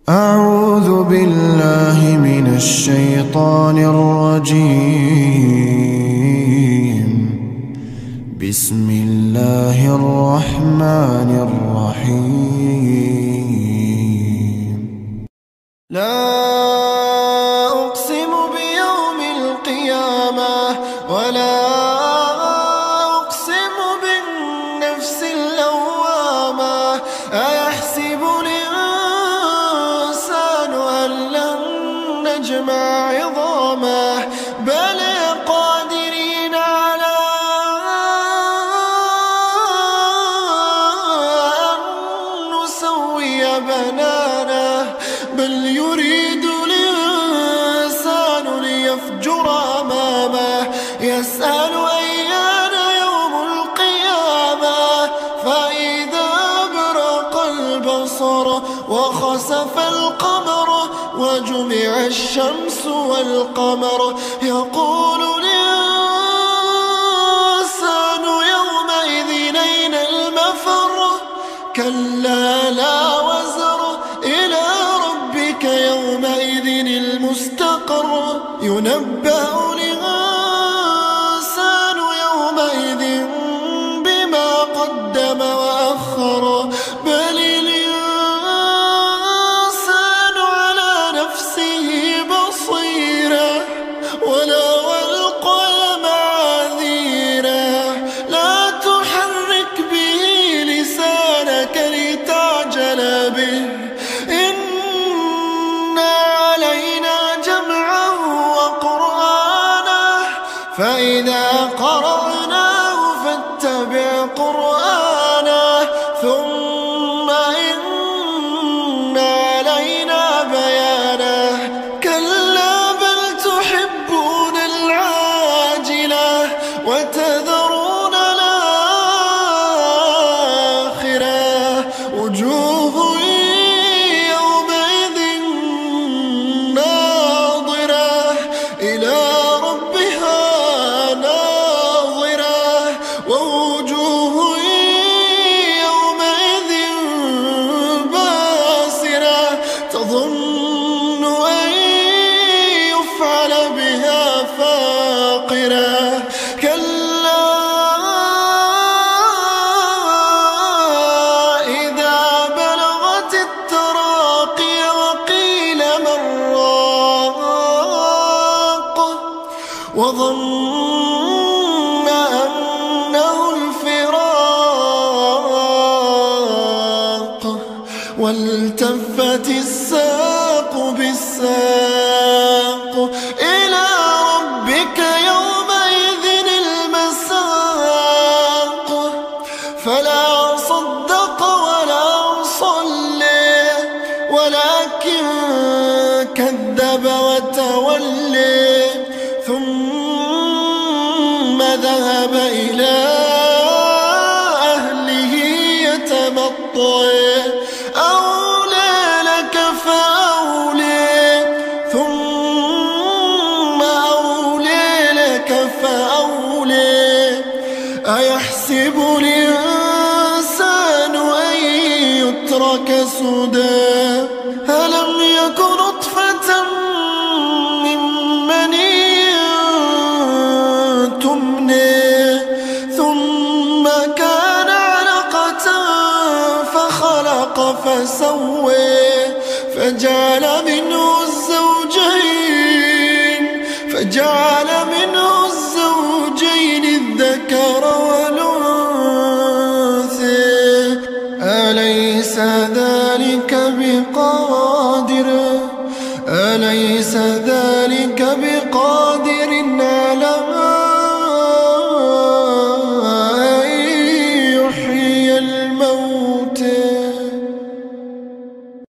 أعوذ بالله من الشيطان الرجيم. بسم الله الرحمن الرحيم. لا أقسم بيوم القيامة ولا أقسم بالنفس اللوامة. أيحسب الإنسان أن لن نجمع عظامه بل قادرين على أن نسوي بنانه بل يريد الإنسان ليفجر أمامه يسأل أيان يوم القيامة فإذا برق البصر وخسف القمر وجمع الشمس والقمر يقول الإنسان يومئذ أين المفر كلا لا وزر إلى ربك يومئذ المستقر ينبأ الإنسان يومئذ بما قدم وأخر بل الإنسان على نفسه بصيرة ولو ألقى معاذيره لا تحرك به لسانك لتعجل به إن علينا جمعه وقرآنه فإذا قرأناه فاتبع قرآنه ثم إن علينا بيانه كلا بل تحبون العاجلة وتذرون الآخرة وجوه يومئذ ناظرة إلى ربها ناظرة ووجوه يومئذ باسرة تظن أن يفعل بها فاقرة كلا إذا بلغت التراقي وقيل من راق وظن أنه الفراق والتفت الساق بالساق إلى ربك يومئذ المساق فلا صدق ولا صلى ولكن كذب وتولى ثم ذهب إلى أهله يتمطى أولى لك فأولى ثم أولى لك فأولى أيحسب الإنسان أن يترك سدى ألم يك نطفة من مني تمنى ثم كان علقة فخلق فسوى فجعل منه الزوجين الذكر والأنثى أليس ذلك بقادر